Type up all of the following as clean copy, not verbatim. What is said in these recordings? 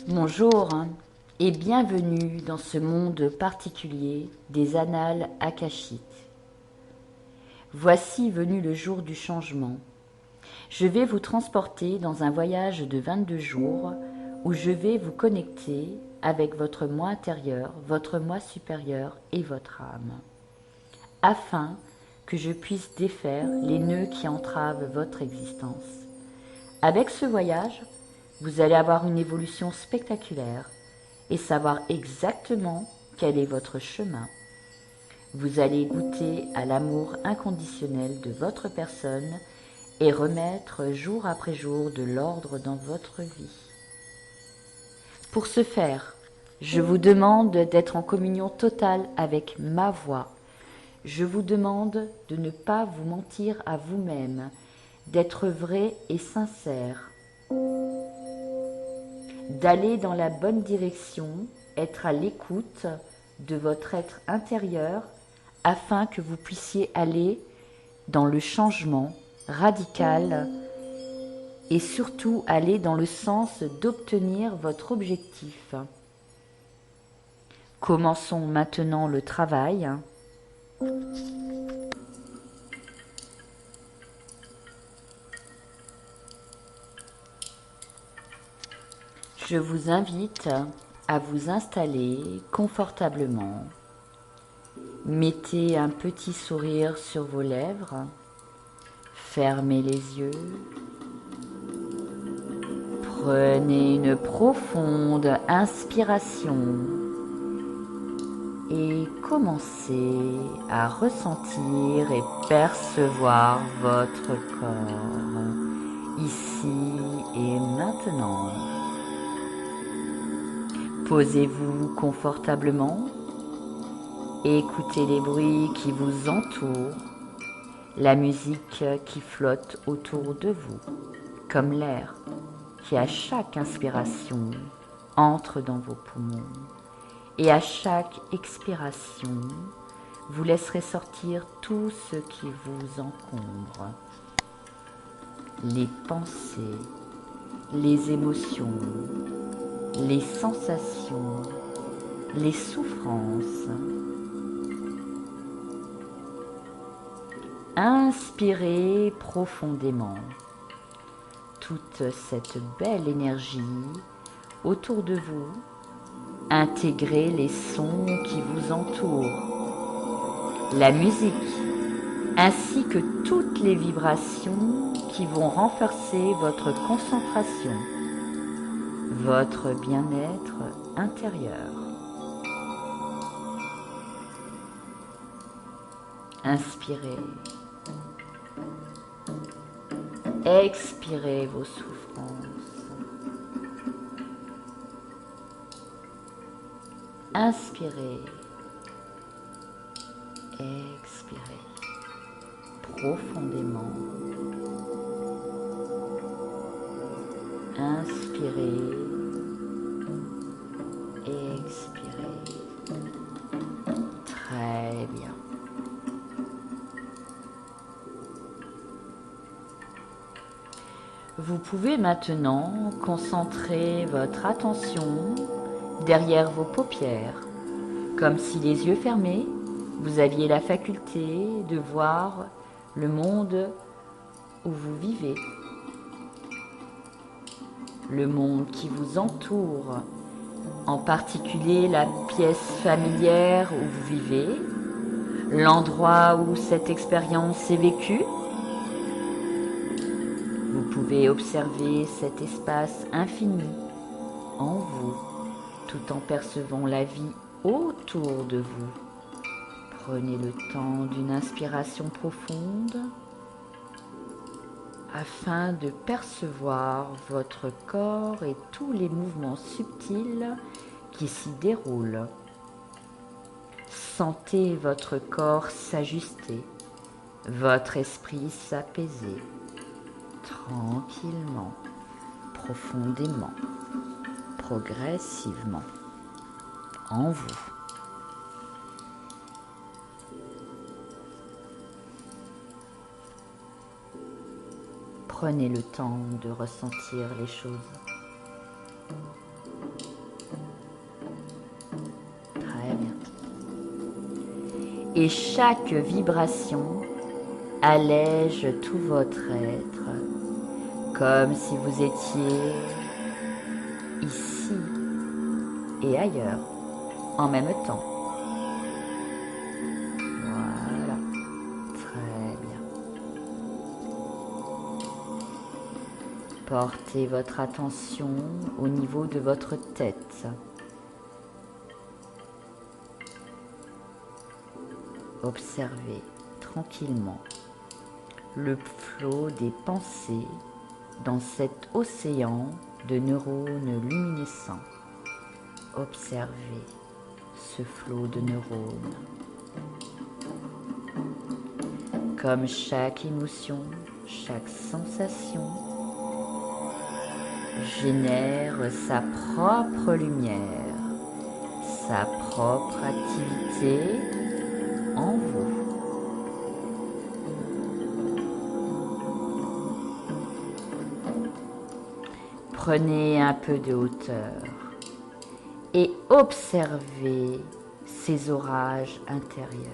Bonjour et bienvenue dans ce monde particulier des annales akashiques. Voici venu le jour du changement. Je vais vous transporter dans un voyage de 22 jours où je vais vous connecter avec votre moi intérieur, votre moi supérieur et votre âme, afin que je puisse défaire les nœuds qui entravent votre existence. Avec ce voyage, vous allez avoir une évolution spectaculaire et savoir exactement quel est votre chemin. Vous allez goûter à l'amour inconditionnel de votre personne et remettre jour après jour de l'ordre dans votre vie. Pour ce faire, je vous demande d'être en communion totale avec ma voix. Je vous demande de ne pas vous mentir à vous-même, d'être vrai et sincère, d'aller dans la bonne direction, être à l'écoute de votre être intérieur afin que vous puissiez aller dans le changement radical et surtout aller dans le sens d'obtenir votre objectif. Commençons maintenant le travail. Je vous invite à vous installer confortablement. Mettez un petit sourire sur vos lèvres. Fermez les yeux. Prenez une profonde inspiration et commencez à ressentir et percevoir votre corps ici et maintenant. Posez-vous confortablement et écoutez les bruits qui vous entourent, la musique qui flotte autour de vous, comme l'air qui à chaque inspiration entre dans vos poumons et à chaque expiration vous laisserez sortir tout ce qui vous encombre, les pensées, les émotions, les sensations, les souffrances. Inspirez profondément toute cette belle énergie autour de vous. Intégrez les sons qui vous entourent, la musique, ainsi que toutes les vibrations qui vont renforcer votre concentration, votre bien-être intérieur. Inspirez. Expirez vos souffrances. Inspirez. Expirez profondément. Inspirez. Expirez. Très bien. Vous pouvez maintenant concentrer votre attention derrière vos paupières, comme si les yeux fermés, vous aviez la faculté de voir le monde où vous vivez, le monde qui vous entoure, en particulier la pièce familière où vous vivez, l'endroit où cette expérience est vécue. Vous pouvez observer cet espace infini en vous, tout en percevant la vie autour de vous. Prenez le temps d'une inspiration profonde afin de percevoir votre corps et tous les mouvements subtils qui s'y déroulent. Sentez votre corps s'ajuster, votre esprit s'apaiser, tranquillement, profondément, progressivement, en vous. Prenez le temps de ressentir les choses. et chaque vibration allège tout votre être, comme si vous étiez ici et ailleurs en même temps. Voilà, très bien. Portez votre attention au niveau de votre tête. Observez tranquillement le flot des pensées dans cet océan de neurones luminescents. Observez ce flot de neurones. Comme chaque émotion, chaque sensation génère sa propre lumière, sa propre activité en vous. Prenez un peu de hauteur et observez ces orages intérieurs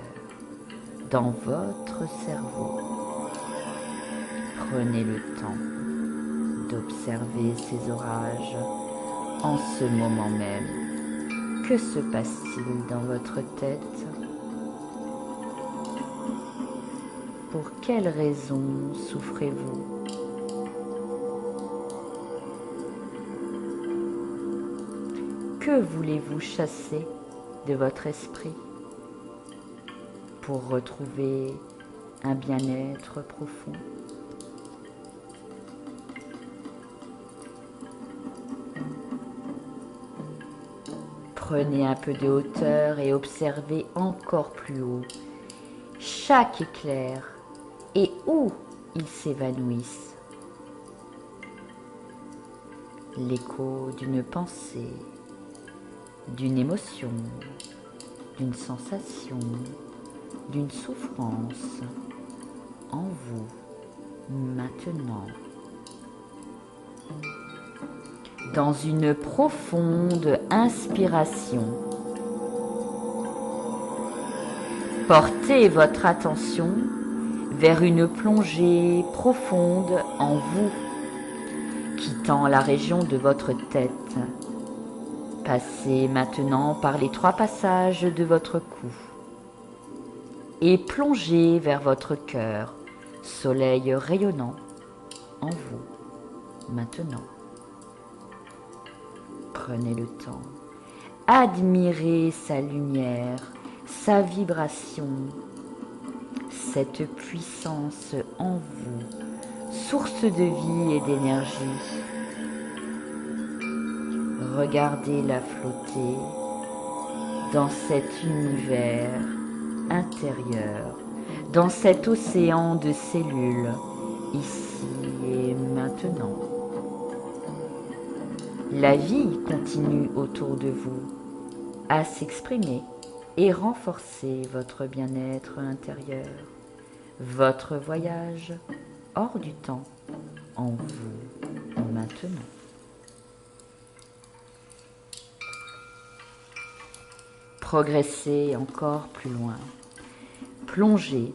dans votre cerveau. Prenez le temps d'observer ces orages en ce moment même. Que se passe-t-il dans votre tête? Pour quelles raisons souffrez-vous? Que voulez-vous chasser de votre esprit pour retrouver un bien-être profond? Prenez un peu de hauteur et observez encore plus haut chaque éclair et où ils s'évanouissent. L'écho d'une pensée, d'une émotion, d'une sensation, d'une souffrance en vous maintenant. Dans une profonde inspiration, portez votre attention vers une plongée profonde en vous, quittant la région de votre tête. Passez maintenant par les 3 passages de votre cou et plongez vers votre cœur, soleil rayonnant en vous maintenant. Prenez le temps, admirez sa lumière, sa vibration, cette puissance en vous, source de vie et d'énergie. Regardez-la flotter dans cet univers intérieur, dans cet océan de cellules, ici et maintenant. La vie continue autour de vous à s'exprimer et renforcer votre bien-être intérieur, votre voyage hors du temps en vous maintenant. Progressez encore plus loin, plongez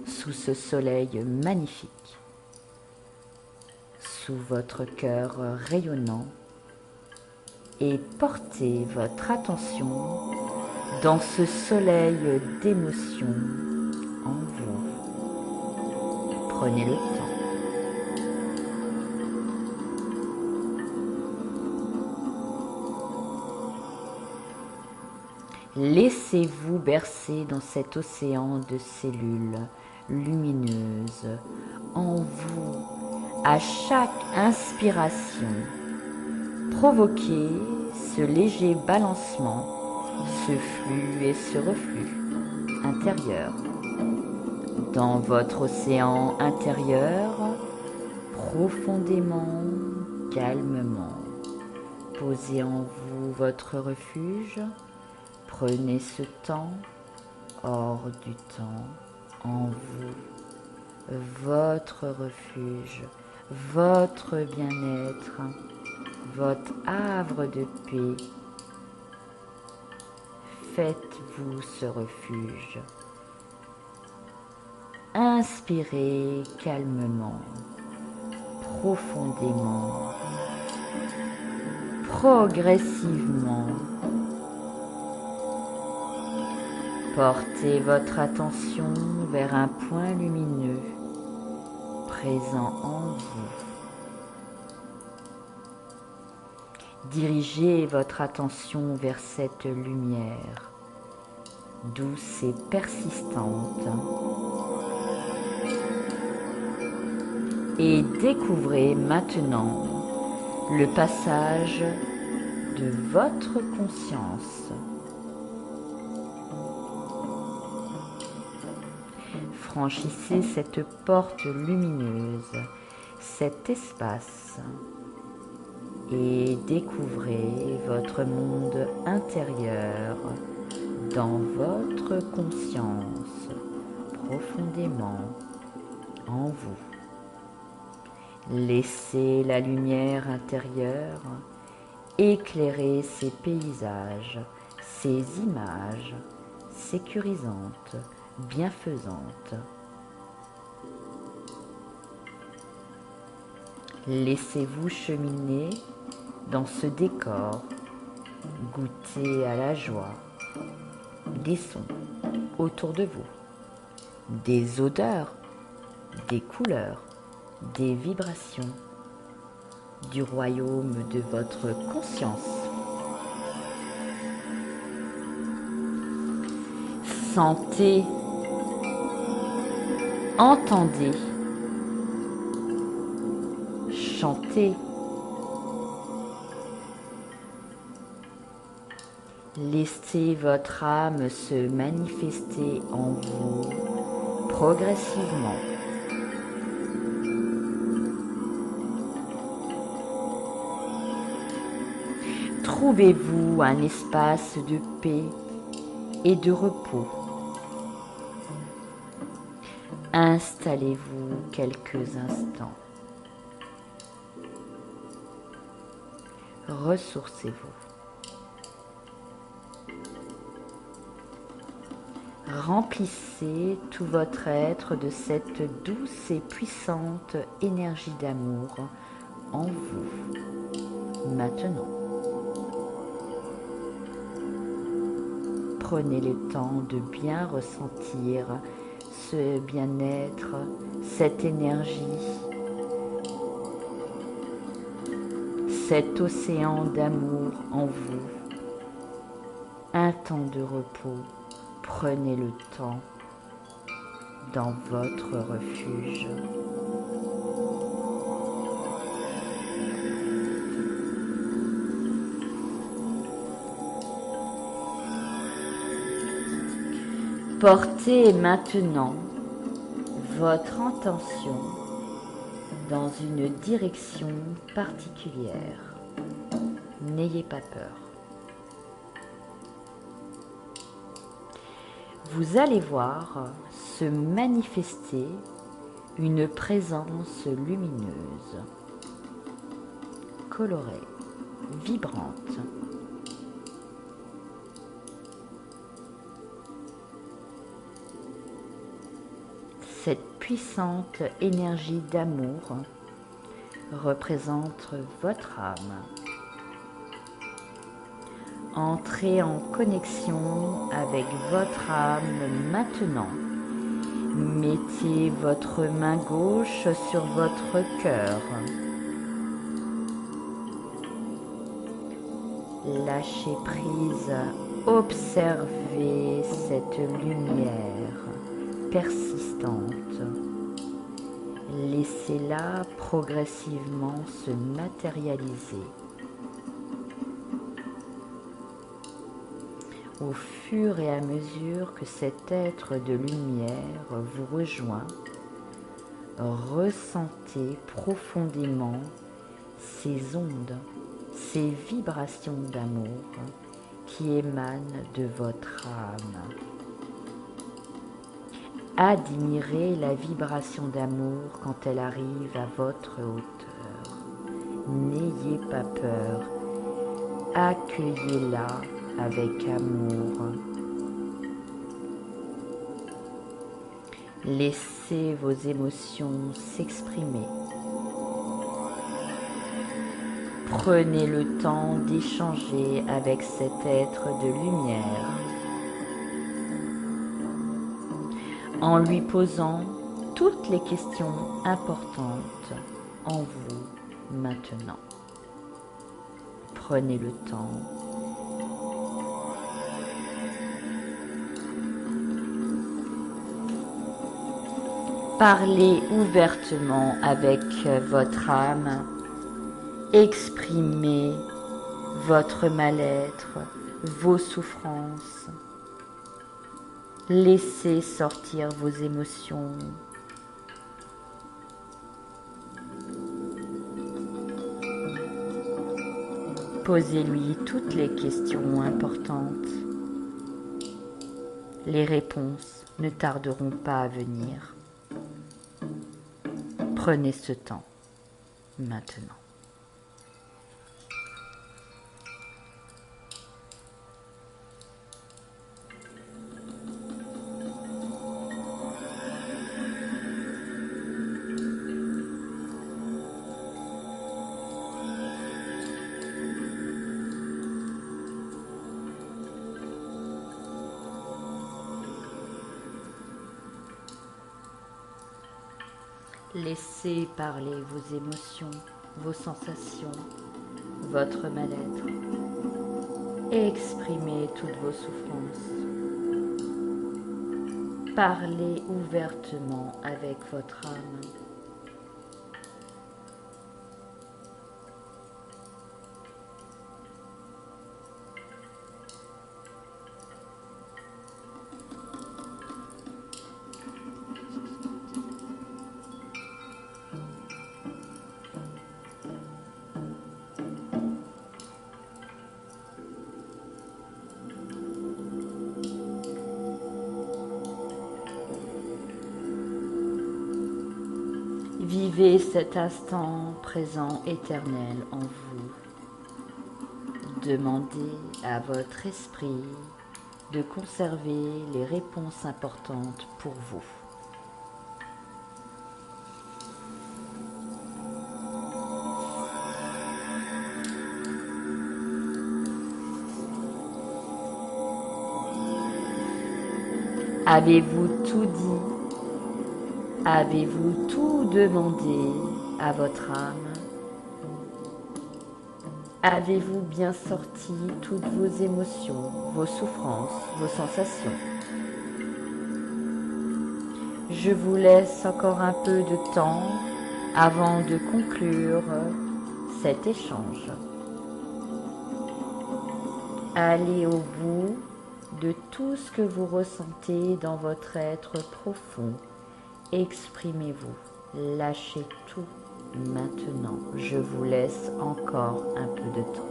sous ce soleil magnifique, sous votre cœur rayonnant et portez votre attention dans ce soleil d'émotion en vous. Prenez le temps. Laissez-vous bercer dans cet océan de cellules lumineuses en vous. À chaque inspiration, provoquez ce léger balancement, ce flux et ce reflux intérieur. Dans votre océan intérieur, profondément, calmement, posez en vous votre refuge. Prenez ce temps hors du temps en vous, votre refuge, votre bien-être, votre havre de paix. Faites-vous ce refuge Inspirez calmement, profondément, progressivement. Portez votre attention vers un point lumineux présent en vous. Dirigez votre attention vers cette lumière, douce et persistante, et découvrez maintenant le passage de votre conscience. Franchissez cette porte lumineuse, cet espace, et découvrez votre monde intérieur dans votre conscience, profondément en vous. Laissez la lumière intérieure éclairer ces paysages, ces images sécurisantes, bienfaisantes. Laissez-vous cheminer dans ce décor, goûter à la joie, des sons autour de vous, des odeurs, des couleurs, des vibrations du royaume de votre conscience. Sentez, entendez, chantez. Laissez votre âme se manifester en vous progressivement. Trouvez-vous un espace de paix et de repos. Installez-vous quelques instants. Ressourcez-vous. Remplissez tout votre être de cette douce et puissante énergie d'amour en vous, maintenant. Prenez le temps de bien ressentir ce bien-être, cette énergie, cet océan d'amour en vous, un temps de repos. Prenez le temps dans votre refuge. Portez maintenant votre intention dans une direction particulière. N'ayez pas peur. Vous allez voir se manifester une présence lumineuse, colorée, vibrante. Cette puissante énergie d'amour représente votre âme. Entrez en connexion avec votre âme maintenant. Mettez votre main gauche sur votre cœur. Lâchez prise, observez cette lumière persistante. Laissez-la progressivement se matérialiser. Au fur et à mesure que cet être de lumière vous rejoint, ressentez profondément ces ondes, ces vibrations d'amour qui émanent de votre âme. Admirez la vibration d'amour quand elle arrive à votre hauteur. N'ayez pas peur, accueillez-la avec amour. Laissez vos émotions s'exprimer. Prenez le temps d'échanger avec cet être de lumière en lui posant toutes les questions importantes en vous maintenant. Prenez le temps. Parlez ouvertement avec votre âme. Exprimez votre mal-être, vos souffrances. Laissez sortir vos émotions. Posez-lui toutes les questions importantes. Les réponses ne tarderont pas à venir. Prenez ce temps maintenant. Laissez parler vos émotions, vos sensations, votre mal-être. Exprimez toutes vos souffrances. Parlez ouvertement avec votre âme. Vivez cet instant présent éternel en vous. Demandez à votre esprit de conserver les réponses importantes pour vous. Avez-vous tout dit? Avez-vous tout demandé à votre âme? Avez-vous bien sorti toutes vos émotions, vos souffrances, vos sensations? Je vous laisse encore un peu de temps avant de conclure cet échange. Allez au bout de tout ce que vous ressentez dans votre être profond. Exprimez-vous, lâchez tout maintenant. Je vous laisse encore un peu de temps.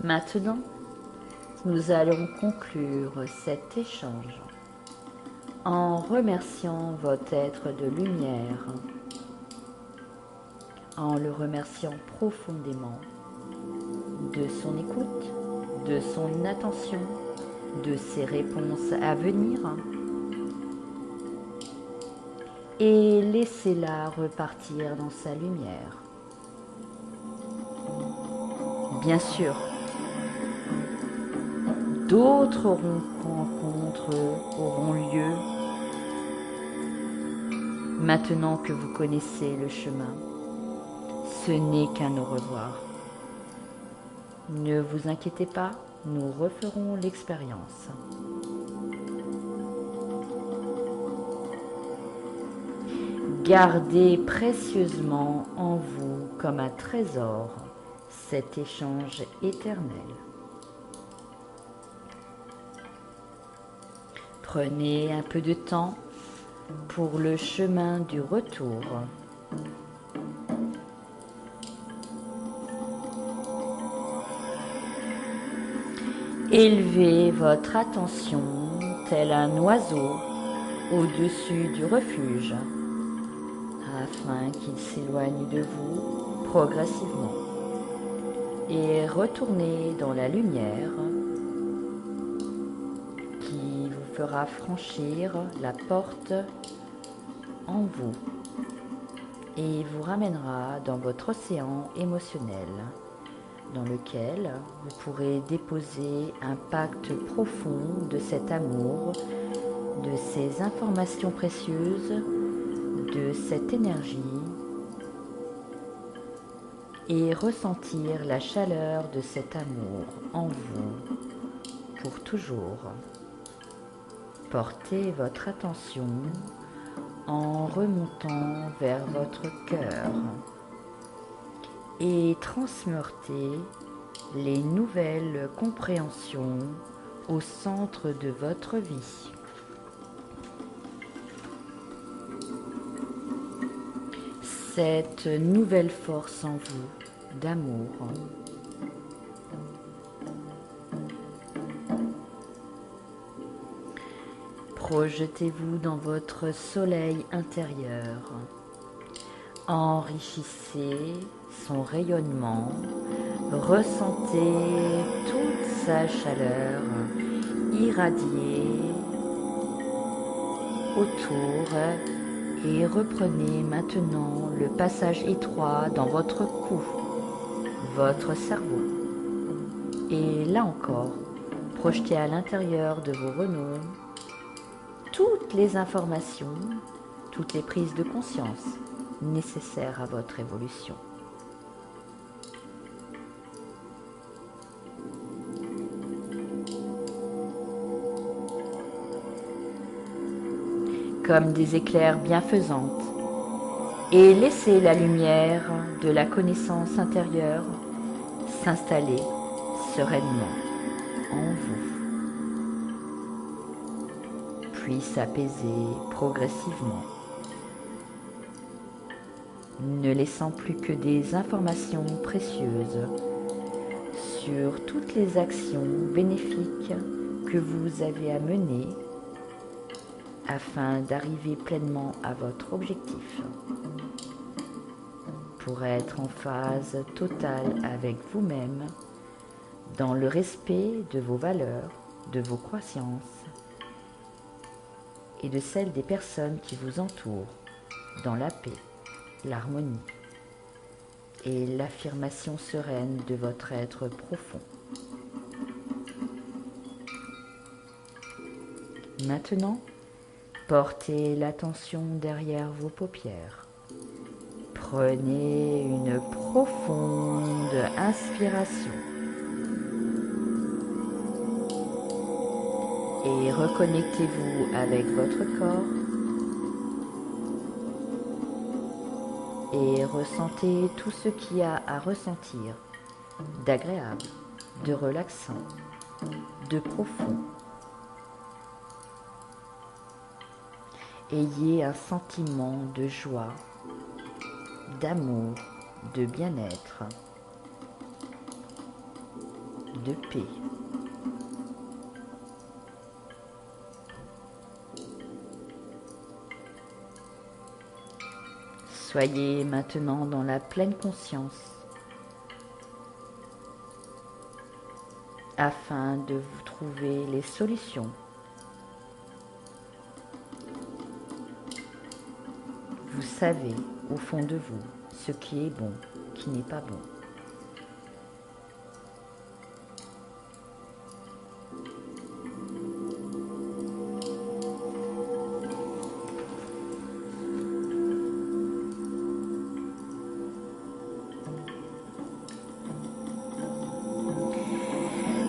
Maintenant, nous allons conclure cet échange en remerciant votre être de lumière, en le remerciant profondément de son écoute, de son attention, de ses réponses à venir, et laissez-la repartir dans sa lumière. Bien sûr, d'autres rencontres auront lieu maintenant que vous connaissez le chemin. Ce n'est qu'un au revoir. Ne vous inquiétez pas, nous referons l'expérience. Gardez précieusement en vous comme un trésor cet échange éternel. Prenez un peu de temps pour le chemin du retour. Élevez votre attention tel un oiseau au-dessus du refuge, afin qu'il s'éloigne de vous progressivement et retournez dans la lumière qui vous fera franchir la porte en vous et vous ramènera dans votre océan émotionnel, dans lequel vous pourrez déposer un pacte profond de cet amour, de ces informations précieuses, de cette énergie et ressentir la chaleur de cet amour en vous pour toujours. Portez votre attention en remontant vers votre cœur et transmettez les nouvelles compréhensions au centre de votre vie. Cette nouvelle force en vous d'amour projetez-vous dans votre soleil intérieur. Enrichissez son rayonnement, ressentez toute sa chaleur irradier autour et reprenez maintenant le passage étroit dans votre cou, votre cerveau. Et là encore, projetez à l'intérieur de vos renauds toutes les informations, toutes les prises de conscience nécessaires à votre évolution. Comme des éclairs bienfaisantes, et laissez la lumière de la connaissance intérieure s'installer sereinement en vous, puis s'apaiser progressivement, ne laissant plus que des informations précieuses sur toutes les actions bénéfiques que vous avez à mener afin d'arriver pleinement à votre objectif, pour être en phase totale avec vous-même, dans le respect de vos valeurs, de vos croyances et de celles des personnes qui vous entourent, dans la paix, l'harmonie et l'affirmation sereine de votre être profond. Maintenant, portez l'attention derrière vos paupières. Prenez une profonde inspiration et reconnectez-vous avec votre corps et ressentez tout ce qu'il y a à ressentir d'agréable, de relaxant, de profond. Ayez un sentiment de joie, d'amour, de bien-être, de paix. Soyez maintenant dans la pleine conscience afin de vous trouver les solutions. Vous savez au fond de vous ce qui est bon, qui n'est pas bon.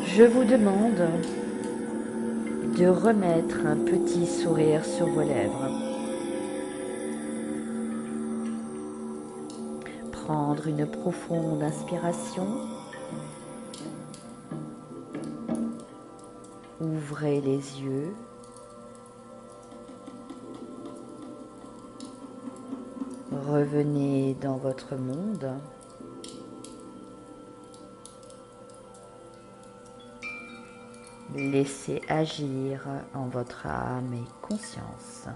Je vous demande de remettre un petit sourire sur vos lèvres. prendre une profonde inspiration. Ouvrez les yeux. Revenez dans votre monde. Laissez agir en votre âme et conscience.